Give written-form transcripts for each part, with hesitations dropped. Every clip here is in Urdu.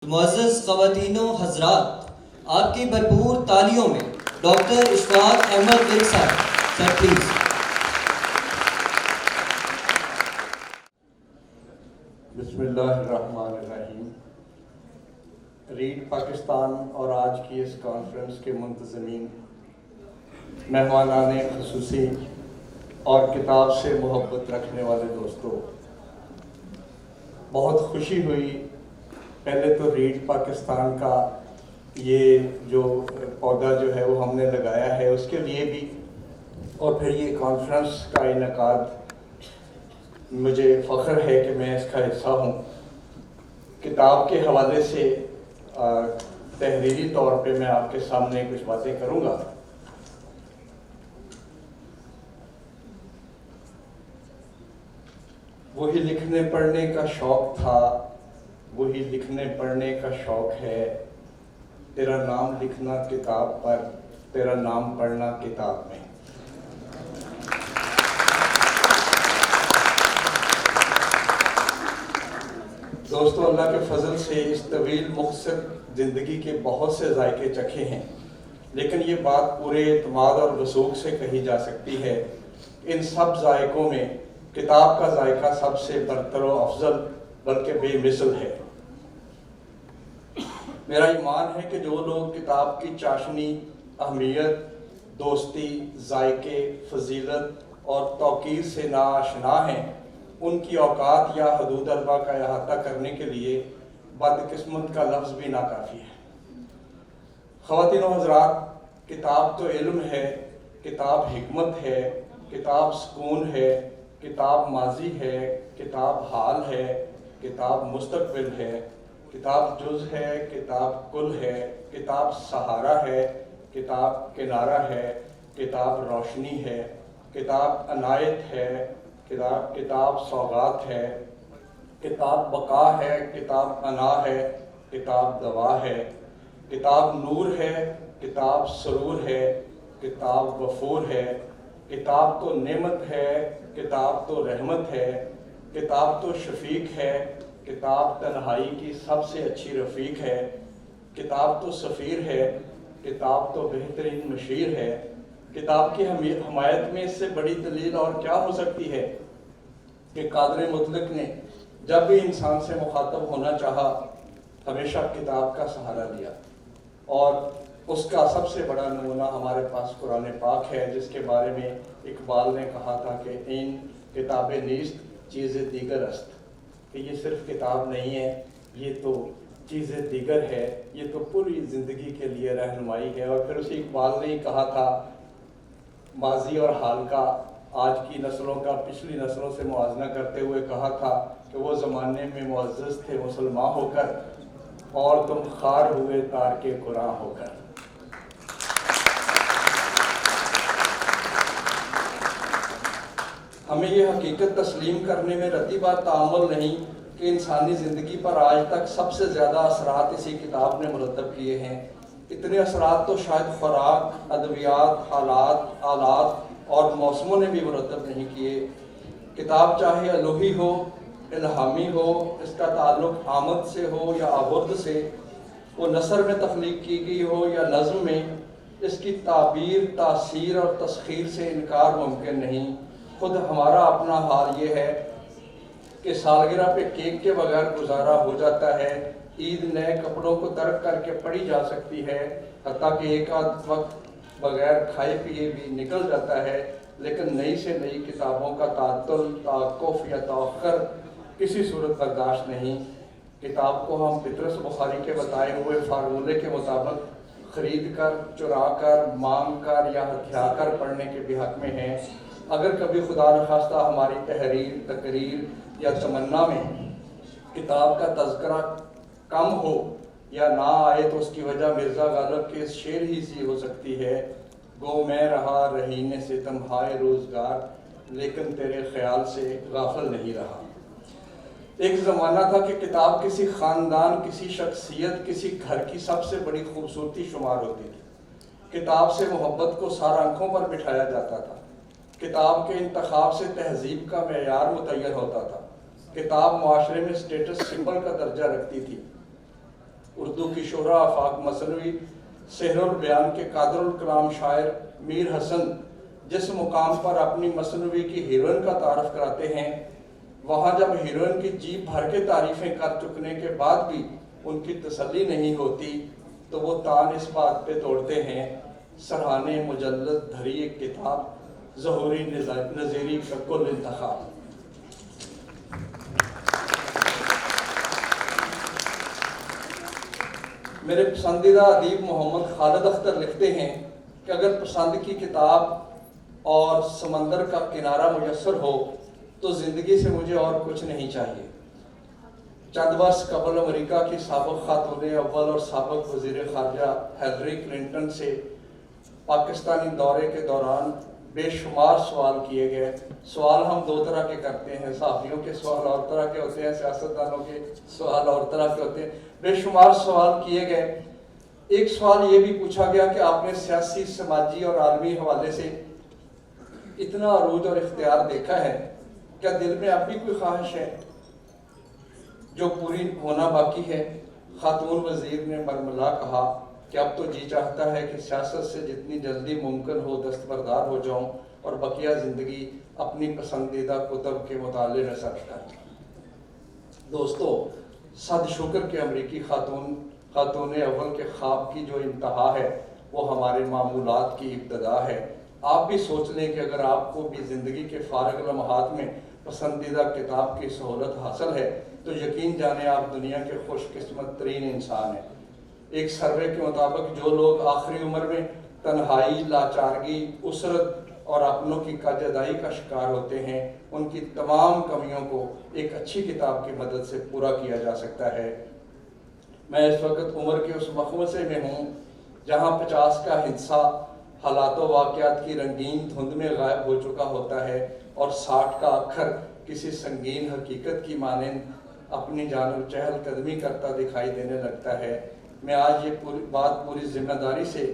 معزز خواتین و حضرات، آپ کی بھرپور تالیوں میں ڈاکٹر اشفاق احمد گل صاحب سر پلیز. بسم اللہ الرحمن الرحیم. ریڈ پاکستان اور آج کی اس کانفرنس کے منتظمین، مہمانان خصوصی اور کتاب سے محبت رکھنے والے دوستوں، بہت خوشی ہوئی. پہلے تو ریڈ پاکستان کا یہ جو پودا جو ہے وہ ہم نے لگایا ہے اس کے لیے بھی، اور پھر یہ کانفرنس کا انعقاد، مجھے فخر ہے کہ میں اس کا حصہ ہوں. کتاب کے حوالے سے تحریری طور پہ میں آپ کے سامنے کچھ باتیں کروں گا. وہی لکھنے پڑھنے کا شوق تھا، وہی لکھنے پڑھنے کا شوق ہے. تیرا نام لکھنا کتاب پر، تیرا نام پڑھنا کتاب میں. دوستو، اللہ کے فضل سے اس طویل مختصر زندگی کے بہت سے ذائقے چکھے ہیں، لیکن یہ بات پورے اعتماد اور وثوق سے کہی جا سکتی ہے. ان سب ذائقوں میں کتاب کا ذائقہ سب سے برتر و افضل بلکہ بے مثل ہے. میرا ایمان ہے کہ جو لوگ کتاب کی چاشنی، اہمیت، دوستی، ذائقے، فضیلت اور توقیر سے ناآشنا ہیں، ان کی اوقات یا حدود اربع کا احاطہ کرنے کے لیے بدقسمت کا لفظ بھی ناکافی ہے. خواتین و حضرات، کتاب تو علم ہے، کتاب حکمت ہے، کتاب سکون ہے، کتاب ماضی ہے، کتاب حال ہے، کتاب مستقبل ہے، کتاب جز ہے، کتاب کل ہے، کتاب سہارا ہے، کتاب کنارہ ہے، کتاب روشنی ہے، کتاب عنایت ہے، کتاب سوغات ہے، کتاب بقا ہے، کتاب انا ہے، کتاب دوا ہے، کتاب نور ہے، کتاب سرور ہے، کتاب غفور ہے، کتاب تو نعمت ہے، کتاب تو رحمت ہے، کتاب تو شفیق ہے، کتاب تنہائی کی سب سے اچھی رفیق ہے، کتاب تو سفیر ہے، کتاب تو بہترین مشیر ہے. کتاب کی حمایت میں اس سے بڑی دلیل اور کیا ہو سکتی ہے کہ قادر مطلق نے جب بھی انسان سے مخاطب ہونا چاہا ہمیشہ کتاب کا سہارا لیا. اور اس کا سب سے بڑا نمونہ ہمارے پاس قرآن پاک ہے، جس کے بارے میں اقبال نے کہا تھا کہ این کتاب نیست چیز دیگر است، کہ یہ صرف کتاب نہیں ہے، یہ تو چیز دیگر ہے، یہ تو پوری زندگی کے لیے رہنمائی ہے. اور پھر اسی اقبال نے ہی کہا تھا ماضی اور حال کا، آج کی نسلوں کا پچھلی نسلوں سے موازنہ کرتے ہوئے کہا تھا کہ وہ زمانے میں معزز تھے مسلمان ہو کر، اور تم خار ہوئے تارک قرآن ہو کر. ہمیں یہ حقیقت تسلیم کرنے میں رتی بات تعامل نہیں کہ انسانی زندگی پر آج تک سب سے زیادہ اثرات اسی کتاب نے مرتب کیے ہیں. اتنے اثرات تو شاید خوراک، ادویات، حالات، آلات اور موسموں نے بھی مرتب نہیں کیے. کتاب چاہے الوحی ہو، الہامی ہو، اس کا تعلق آمد سے ہو یا آورد سے، وہ نثر میں تخلیق کی گئی ہو یا نظم میں، اس کی تعبیر، تاثیر اور تسخیر سے انکار ممکن نہیں. خود ہمارا اپنا حال یہ ہے کہ سالگرہ پہ کیک کے بغیر گزارا ہو جاتا ہے، عید نئے کپڑوں کو ترک کر کے پڑھی جا سکتی ہے، حتیٰ کہ ایک آدھ وقت بغیر کھائے پیے بھی نکل جاتا ہے، لیکن نئی سے نئی کتابوں کا تعطل، توقف یا تاخر کسی صورت برداشت نہیں. کتاب کو ہم پطرس بخاری کے بتائے ہوئے فارمولے کے مطابق خرید کر، چرا کر، مانگ کر یا ہتھیا کر پڑھنے کے بھی حق میں ہیں. اگر کبھی خدا نخواستہ ہماری تحریر، تقریر یا تمنا میں کتاب کا تذکرہ کم ہو یا نہ آئے تو اس کی وجہ مرزا غالب کے اس شعر ہی سی ہو سکتی ہے، گو میں رہا رہین ستم ہائے روزگار، لیکن تیرے خیال سے غافل نہیں رہا. ایک زمانہ تھا کہ کتاب کسی خاندان، کسی شخصیت، کسی گھر کی سب سے بڑی خوبصورتی شمار ہوتی تھی. کتاب سے محبت کو سارا آنکھوں پر بٹھایا جاتا تھا. کتاب کے انتخاب سے تہذیب کا معیار متعین ہوتا تھا. کتاب معاشرے میں سٹیٹس سمبل کا درجہ رکھتی تھی. اردو کی شہرا آفاق مصنوعی سحر البیان کے قادر الکلام شاعر میر حسن جس مقام پر اپنی مصنوعی کی ہیروئن کا تعارف کراتے ہیں، وہاں جب ہیروئن کی جیب بھر کے تعریفیں کر چکنے کے بعد بھی ان کی تسلی نہیں ہوتی تو وہ تان اس بات پہ توڑتے ہیں، سرحانے مجلد دھری ایک کتاب ظہوری نظیری کا کل انتخاب۔ میرے پسندیدہ ادیب محمد خالد اختر لکھتے ہیں کہ اگر پسند کی کتاب اور سمندر کا کنارہ میسر ہو تو زندگی سے مجھے اور کچھ نہیں چاہیے۔ چند برس قبل امریکہ کی سابق خاتون اول اور سابق وزیر خارجہ ہیلری کلنٹن سے پاکستانی دورے کے دوران بے شمار سوال کیے گئے۔ سوال ہم دو طرح کے کرتے ہیں، صحافیوں کے سوال اور طرح کے ہوتے ہیں، سیاستدانوں کے سوال اور طرح کے ہوتے ہیں۔ بے شمار سوال کیے گئے۔ ایک سوال یہ بھی پوچھا گیا کہ آپ نے سیاسی، سماجی اور عالمی حوالے سے اتنا عروج اور اختیار دیکھا ہے، کیا دل میں اب بھی کوئی خواہش ہے جو پوری ہونا باقی ہے؟ خاتون وزیر نے مرملا کہا کہ اب تو جی چاہتا ہے کہ سیاست سے جتنی جلدی ممکن ہو دستبردار ہو جاؤں اور بقیہ زندگی اپنی پسندیدہ کتب کے مطالعے میں صرف کروں۔ دوستو، صد شکر کہ امریکی خاتون اول کے خواب کی جو انتہا ہے وہ ہمارے معمولات کی ابتدا ہے۔ آپ بھی سوچ لیں کہ اگر آپ کو بھی زندگی کے فارغ لمحات میں پسندیدہ کتاب کی سہولت حاصل ہے تو یقین جانیں آپ دنیا کے خوش قسمت ترین انسان ہیں۔ ایک سروے کے مطابق جو لوگ آخری عمر میں تنہائی، لاچارگی، اسرت اور اپنوں کی کجدائی کا شکار ہوتے ہیں، ان کی تمام کمیوں کو ایک اچھی کتاب کی مدد سے پورا کیا جا سکتا ہے۔ میں اس وقت عمر کے اس مخمصے میں ہوں جہاں 50 کا حصہ حالات و واقعات کی رنگین دھند میں غائب ہو چکا ہوتا ہے اور 60 کا اکھر کسی سنگین حقیقت کی مانند اپنی جانب چہل قدمی کرتا دکھائی دینے لگتا ہے۔ میں آج یہ بات پوری ذمہ داری سے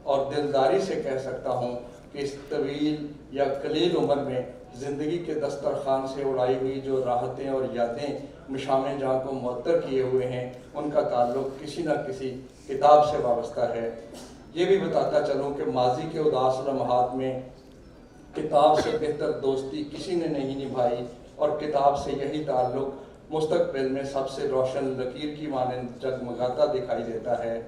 اور دلداری سے کہہ سکتا ہوں کہ اس طویل یا قلیل عمر میں زندگی کے دسترخوان سے اڑائی ہوئی جو راحتیں اور یادیں مشام جاں کو معطر کیے ہوئے ہیں، ان کا تعلق کسی نہ کسی کتاب سے وابستہ ہے۔ یہ بھی بتاتا چلوں کہ ماضی کے اداس لمحات میں کتاب سے بہتر دوستی کسی نے نہیں نبھائی اور کتاب سے یہی تعلق مستقبل میں سب سے روشن لکیر کی مانند جگمگاتا دکھائی دیتا ہے۔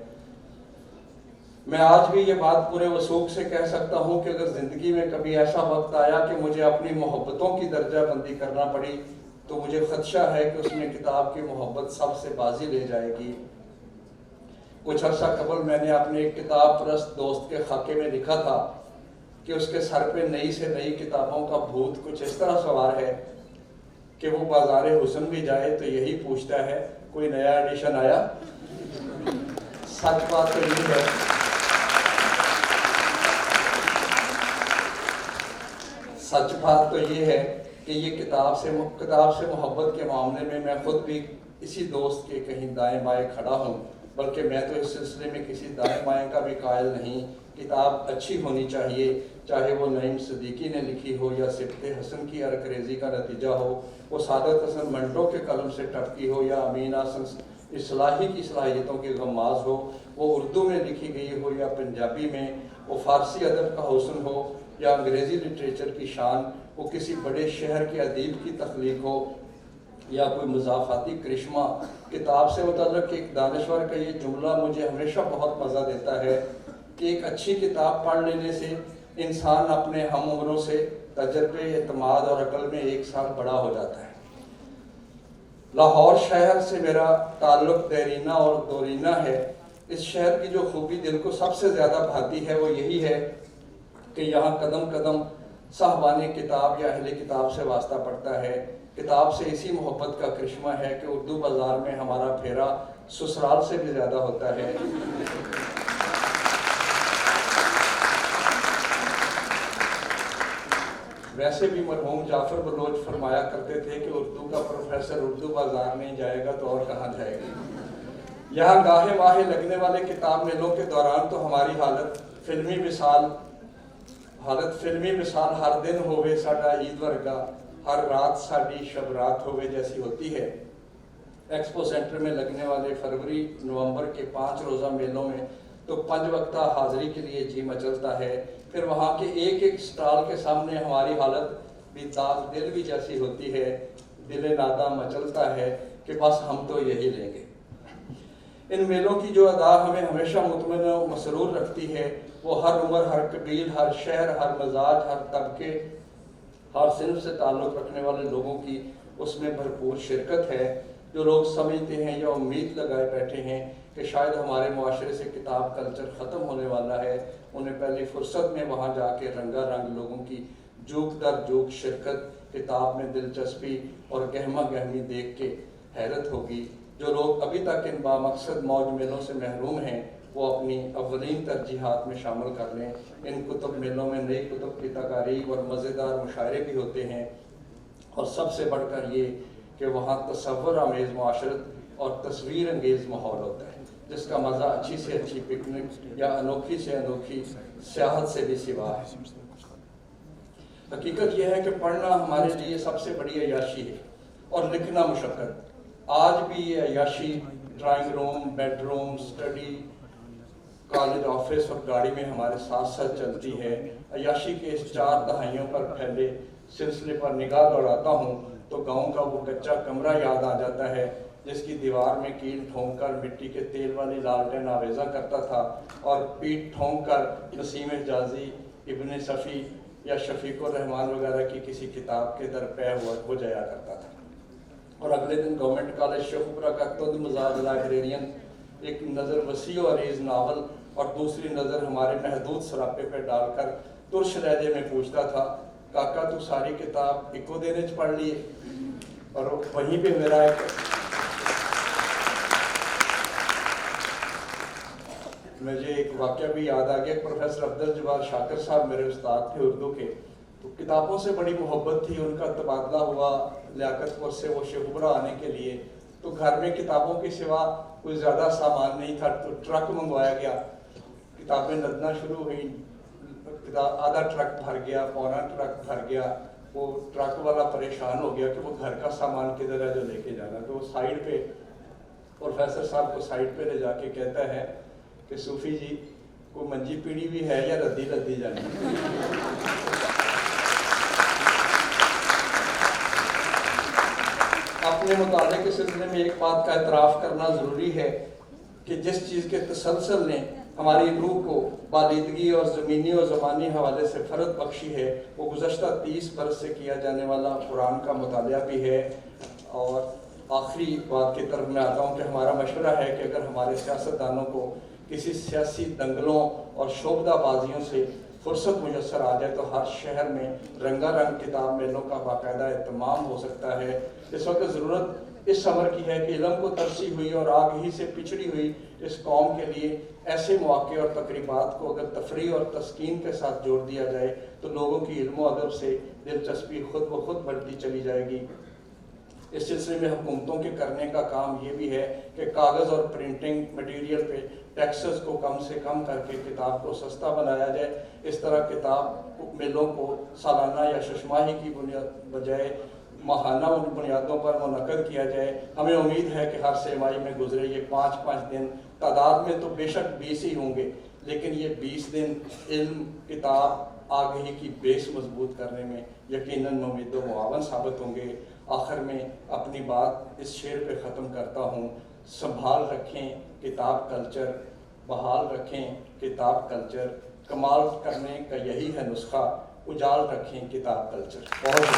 میں آج بھی یہ بات پورے وثوق سے کہہ سکتا ہوں کہ اگر زندگی میں کبھی ایسا وقت آیا کہ مجھے اپنی محبتوں کی درجہ بندی کرنا پڑی تو مجھے خدشہ ہے کہ اس میں کتاب کی محبت سب سے بازی لے جائے گی۔ کچھ عرصہ قبل میں نے اپنے ایک کتاب پرست دوست کے خاکے میں لکھا تھا کہ اس کے سر پہ نئی سے نئی کتابوں کا بھوت کچھ اس طرح سوار ہے کہ وہ بازار حسن بھی جائے تو یہی پوچھتا ہے کوئی نیا ایڈیشن آیا؟ سچ بات تو یہ ہے سچ بات تو یہ ہے کہ یہ کتاب سے محبت کے معاملے میں میں خود بھی اسی دوست کے کہیں دائیں بائیں کھڑا ہوں، بلکہ میں تو اس سلسلے میں کسی دائیں بائیں کا بھی قائل نہیں۔ کتاب اچھی ہونی چاہیے، چاہے وہ نعیم صدیقی نے لکھی ہو یا سبط حسن کی ارکریزی کا نتیجہ ہو، وہ سعادت حسن منٹو کے قلم سے ٹپکی ہو یا امین حسن اصلاحی کی صلاحیتوں کی غماز ہو، وہ اردو میں لکھی گئی ہو یا پنجابی میں، وہ فارسی ادب کا حسن ہو یا انگریزی لٹریچر کی شان، وہ کسی بڑے شہر کے ادیب کی تخلیق ہو یا کوئی مضافاتی کرشمہ۔ کتاب سے متعلق ایک دانشور کا یہ جملہ مجھے ہمیشہ بہت مزہ دیتا ہے کہ ایک اچھی کتاب پڑھ لینے سے انسان اپنے ہم عمروں سے تجربے، اعتماد اور عقل میں 1 سال بڑا ہو جاتا ہے۔ لاہور شہر سے میرا تعلق دیرینہ اور دورینہ ہے۔ اس شہر کی جو خوبی دل کو سب سے زیادہ بھاتی ہے وہ یہی ہے کہ یہاں قدم قدم صاحبان کتاب یا اہل کتاب سے واسطہ پڑتا ہے۔ کتاب سے اسی محبت کا کرشمہ ہے کہ اردو بازار میں ہمارا پھیرا سسرال سے بھی زیادہ ہوتا ہے۔ ویسے بھی مرحوم جعفر بلوچ فرمایا کرتے تھے کہ اردو کا پروفیسر اردو بازار نہیں جائے گا تو اور کہاں جائے گا۔ یہاں گاہے ماہے لگنے والے کتاب میلوں کے دوران تو ہماری حالت فلمی مثال ہر دن ہوئے ساڈا عید ورگا، ہر رات ساڈی شب رات ہوئے جیسی ہوتی ہے۔ ایکسپو سینٹر میں لگنے والے فروری نومبر کے 5 روزہ میلوں میں تو 5 وقتہ حاضری کے لیے جی مچلتا ہے. پھر وہاں کے ایک ایک سٹال کے سامنے ہماری حالت بھی داغ دل بھی جیسی ہوتی ہے. دل ناداں مچلتا ہے کہ بس ہم تو یہی لیں گے. ان میلوں کی جو ادا ہمیں ہمیشہ مطمئن و مسرور رکھتی ہے وہ ہر عمر، ہر قبیل، ہر شہر، ہر مزاج، ہر طبقے، ہر صنف سے تعلق رکھنے والے لوگوں کی اس میں بھرپور شرکت ہے. جو لوگ سمجھتے ہیں یا امید لگائے بیٹھے ہیں کہ شاید ہمارے معاشرے سے کتاب کلچر ختم ہونے والا ہے، انہیں پہلی فرصت میں وہاں جا کے رنگا رنگ لوگوں کی جوک در جوک شرکت، کتاب میں دلچسپی اور گہما گہمی دیکھ کے حیرت ہوگی. جو لوگ ابھی تک ان بامقصد موج میلوں سے محروم ہیں وہ اپنی اولین ترجیحات میں شامل کر لیں. ان کتب میلوں میں نئی کتب کی تقاریب اور مزیدار مشاعرے بھی ہوتے ہیں، اور سب سے بڑھ کر یہ کہ وہاں تصور آمیز معاشرت اور تصویر انگیز ماحول ہوتا ہے جس کا مزہ اچھی سے اچھی پکنک یا انوکھی سے انوکھی سیاحت سے بھی سوا ہے. حقیقت یہ ہے کہ پڑھنا ہمارے لیے سب سے بڑی عیاشی ہے اور لکھنا مشقت. آج بھی یہ عیاشی drawing room, bed room, study, college, office اور گاڑی میں ہمارے ساتھ ساتھ چلتی ہے. عیاشی کے اس 4 دہائیوں پر پھیلے سلسلے پر نگاہ دوڑاتا ہوں تو گاؤں کا وہ کچا کمرہ یاد آ جاتا ہے جس کی دیوار میں کیل ٹھونک کر مٹی کے تیل والی لالٹین آویزہ کرتا تھا اور پیٹ ٹھونک کر نسیم حجازی، ابن صفی یا شفیق الرحمان وغیرہ کی کسی کتاب کے در پے ہو جایا کرتا تھا. اور اگلے دن گورنمنٹ کالج شیخوپورہ کا تند مزاج لائبریرین ایک نظر وسیع و عریض ناول اور دوسری نظر ہمارے محدود سراپے پہ ڈال کر ترش لہجے میں پوچھتا تھا، کاکا تو ساری کتاب ایکو دن پڑھ لیے؟ اور وہیں پہ میرا مجھے ایک واقعہ بھی یاد آ گیا. پروفیسر عبدالجبار شاکر صاحب میرے استاد تھے اردو کے، تو کتابوں سے بڑی محبت تھی. ان کا تبادلہ ہوا لیاقت پور سے وہ شیخوپورہ آنے کے لیے، تو گھر میں کتابوں کے سوا کوئی زیادہ سامان نہیں تھا، تو ٹرک منگوایا گیا. کتابیں لدنا شروع ہوئی، آدھا ٹرک بھر گیا، پونا ٹرک بھر گیا. وہ ٹرک والا پریشان ہو گیا کہ وہ گھر کا سامان کدھر ہے جو لے کے جانا. تو وہ سائڈ پہ پروفیسر صاحب کو سائڈ پہ لے جا کے کہتا ہے کہ صوفی جی کوئی منجی پیڑی بھی ہے یا ردی لدی جانی؟ اپنے مطالعے کے سلسلے میں ایک بات کا اعتراف کرنا ضروری ہے کہ جس چیز کے تسلسل نے ہماری روح کو بالیدگی اور زمینی اور زبانی حوالے سے فرد بخشی ہے، وہ گزشتہ 30 برس سے کیا جانے والا قرآن کا مطالعہ بھی ہے. اور آخری بات کی طرف میں آتا ہوں کہ ہمارا مشورہ ہے کہ اگر ہمارے سیاستدانوں کو کسی سیاسی دنگلوں اور شعبدہ بازیوں سے فرصت میسر آ جائے تو ہر شہر میں رنگا رنگ کتاب میلوں کا باقاعدہ اہتمام ہو سکتا ہے. اس وقت ضرورت اس امر کی ہے کہ علم کو ترسی ہوئی اور آگ ہی سے پچھڑی ہوئی اس قوم کے لیے ایسے مواقع اور تقریبات کو اگر تفریح اور تسکین کے ساتھ جوڑ دیا جائے تو لوگوں کی علم و ادب سے دلچسپی خود بخود بڑھتی چلی جائے گی. اس سلسلے میں حکومتوں کے کرنے کا کام یہ بھی ہے کہ کاغذ اور پرنٹنگ مٹیریل پہ ٹیکسز کو کم سے کم کر کے کتاب کو سستا بنایا جائے. اس طرح کتاب میلوں کو سالانہ یا ششماہی کی بجائے ماہانہ بنیادوں پر منعقد کیا جائے. ہمیں امید ہے کہ ہر سہ-ماہی میں گزرے یہ 5 دن، تعداد میں تو بے شک 20 ہی ہوں گے، لیکن یہ 20 دن علم، کتاب، آگہی کی بیس مضبوط کرنے میں یقیناً مفید و معاون ثابت ہوں گے. آخر میں اپنی بات اس شعر پہ ختم کرتا ہوں، سنبھال رکھیں کتاب کلچر، بحال رکھیں کتاب کلچر، کمال کرنے کا یہی ہے نسخہ، اجال رکھیں کتاب کلچر. بہت